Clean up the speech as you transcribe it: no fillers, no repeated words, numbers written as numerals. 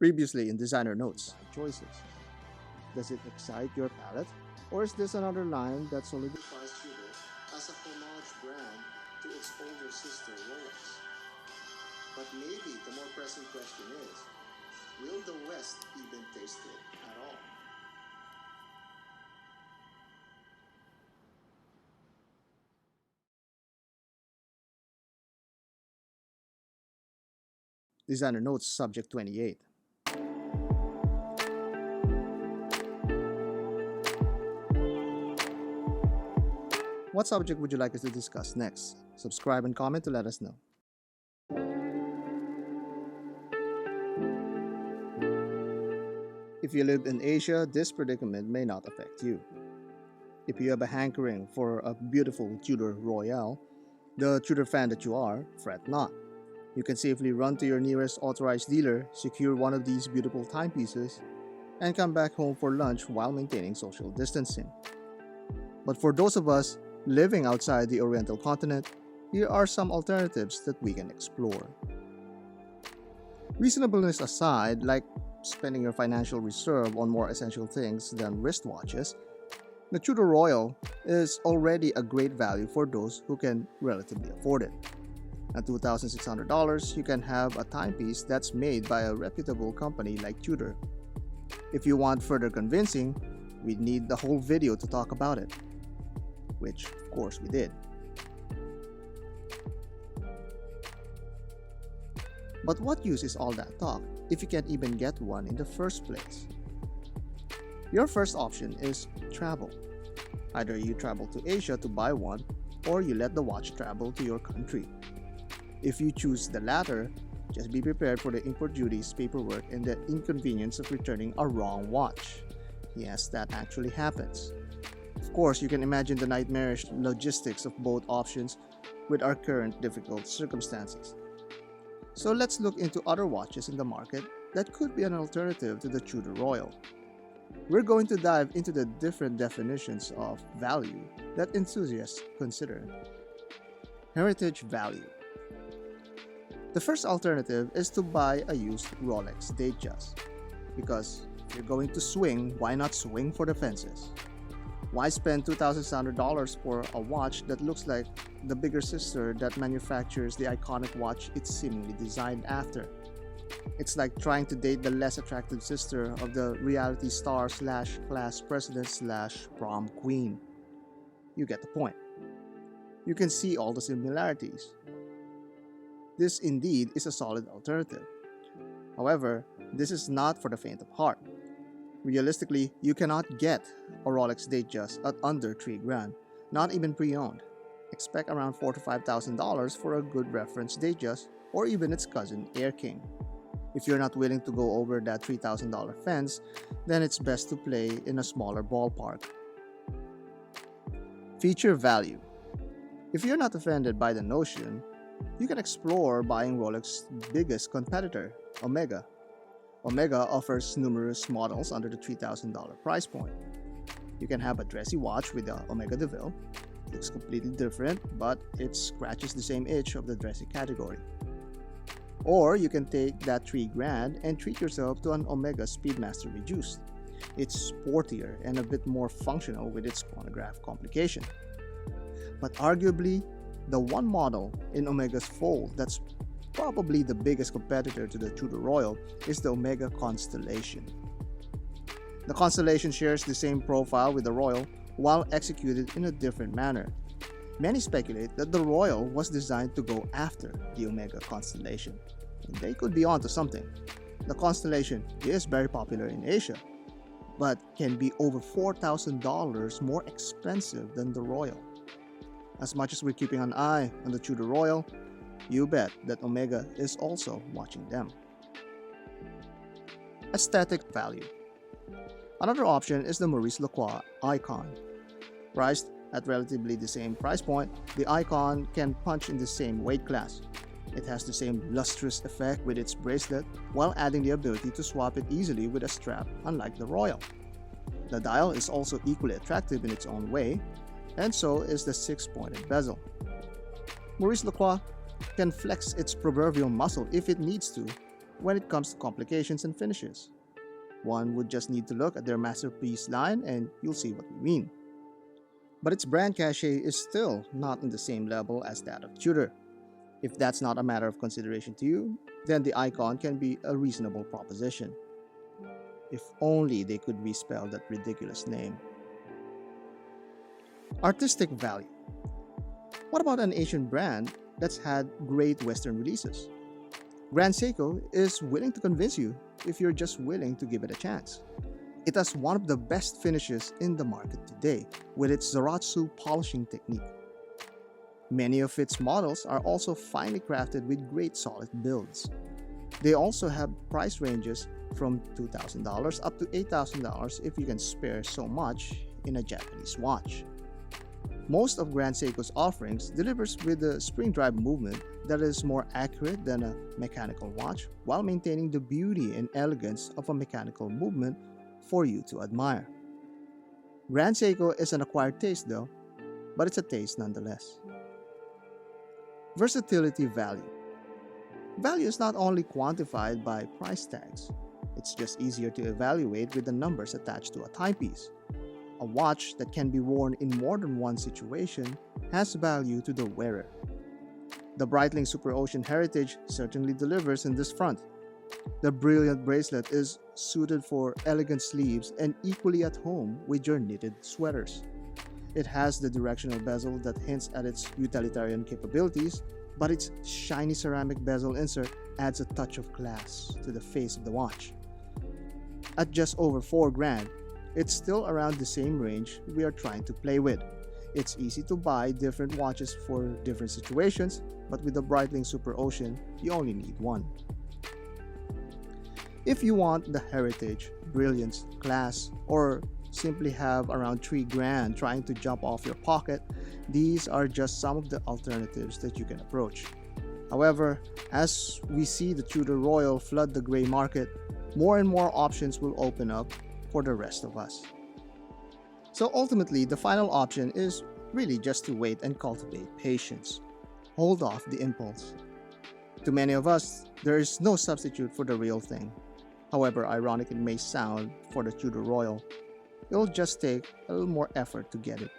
Previously in designer notes, choices. Does it excite your palate? Or is this another line that solidifies Tudor as a homage brand to its older sister Rolex? But maybe the more pressing question is, will the West even taste it at all? Designer notes subject 28. What subject would you like us to discuss next? Subscribe and comment to let us know. If you live in Asia, this predicament may not affect you. If you have a hankering for a beautiful Tudor Royal, the Tudor fan that you are, fret not. You can safely run to your nearest authorized dealer, secure one of these beautiful timepieces, and come back home for lunch while maintaining social distancing. But for those of us living outside the Oriental continent, here are some alternatives that we can explore. Reasonableness aside, like spending your financial reserve on more essential things than wristwatches, the Tudor Royal is already a great value for those who can relatively afford it. At $2,600, you can have a timepiece that's made by a reputable company like Tudor. If you want further convincing, we'd need the whole video to talk about it, which of course we did. But what use is all that talk if you can't even get one in the first place? Your first option is travel. Either you travel to Asia to buy one, or you let the watch travel to your country. If you choose the latter, just be prepared for the import duties, paperwork, and the inconvenience of returning a wrong watch. Yes, that actually happens. Of course, you can imagine the nightmarish logistics of both options with our current difficult circumstances. So let's look into other watches in the market that could be an alternative to the Tudor Royal. We're going to dive into the different definitions of value that enthusiasts consider. Heritage value. The first alternative is to buy a used Rolex Datejust. Because if you're going to swing, why not swing for the fences? Why spend $2,600 for a watch that looks like the bigger sister that manufactures the iconic watch it's seemingly designed after? It's like trying to date the less attractive sister of the reality star / class president / prom queen. You get the point. You can see all the similarities. This indeed is a solid alternative. However, this is not for the faint of heart. Realistically, you cannot get a Rolex Datejust at under $3,000, not even pre-owned. Expect around $4,000 to $5,000 for a good reference Datejust or even its cousin Air King. If you're not willing to go over that $3,000 fence, then it's best to play in a smaller ballpark. Feature value. If you're not offended by the notion, you can explore buying Rolex's biggest competitor, Omega. Omega offers numerous models under the $3,000 price point. You can have a dressy watch with the Omega DeVille. It looks completely different, but it scratches the same itch of the dressy category. Or you can take that $3,000 and treat yourself to an Omega Speedmaster Reduced. It's sportier and a bit more functional with its chronograph complication. But arguably, the one model in Omega's fold that's probably the biggest competitor to the Tudor Royal is the Omega Constellation. The Constellation shares the same profile with the Royal while executed in a different manner. Many speculate that the Royal was designed to go after the Omega Constellation, and they could be onto something. The Constellation is very popular in Asia, but can be over $4,000 more expensive than the Royal. As much as we're keeping an eye on the Tudor Royal, you bet that Omega is also watching them. Aesthetic value. Another option is the Maurice Lacroix Icon. Priced at relatively the same price point, the Icon can punch in the same weight class. It has the same lustrous effect with its bracelet, while adding the ability to swap it easily with a strap, unlike the Royal. The dial is also equally attractive in its own way, and so is the 6-pointed bezel. Maurice Lacroix can flex its proverbial muscle if it needs to, when it comes to complications and finishes. One would just need to look at their masterpiece line and you'll see what we mean. But its brand cachet is still not on the same level as that of Tudor. If that's not a matter of consideration to you, then the icon can be a reasonable proposition. If only they could respell that ridiculous name. Artistic value. What about an Asian brand that's had great Western releases? Grand Seiko is willing to convince you if you're just willing to give it a chance. It has one of the best finishes in the market today with its Zaratsu polishing technique. Many of its models are also finely crafted with great solid builds. They also have price ranges from $2,000 up to $8,000 if you can spare so much in a Japanese watch. Most of Grand Seiko's offerings delivers with a spring drive movement that is more accurate than a mechanical watch while maintaining the beauty and elegance of a mechanical movement for you to admire. Grand Seiko is an acquired taste though, but it's a taste nonetheless. Versatility value. Value is not only quantified by price tags, it's just easier to evaluate with the numbers attached to a timepiece. A watch that can be worn in more than one situation has value to the wearer. The Breitling Super Ocean Heritage certainly delivers in this front. The brilliant bracelet is suited for elegant sleeves and equally at home with your knitted sweaters. It has the directional bezel that hints at its utilitarian capabilities, but its shiny ceramic bezel insert adds a touch of class to the face of the watch. At just over $4,000, it's still around the same range we are trying to play with. It's easy to buy different watches for different situations, but with the Breitling Super Ocean, you only need one. If you want the heritage, brilliance, class, or simply have around $3,000 trying to jump off your pocket, these are just some of the alternatives that you can approach. However, as we see the Tudor Royal flood the gray market, more and more options will open up for the rest of us. So ultimately, the final option is really just to wait and cultivate patience. Hold off the impulse. To many of us, there is no substitute for the real thing. However ironic it may sound for the Tudor Royal, it'll just take a little more effort to get it.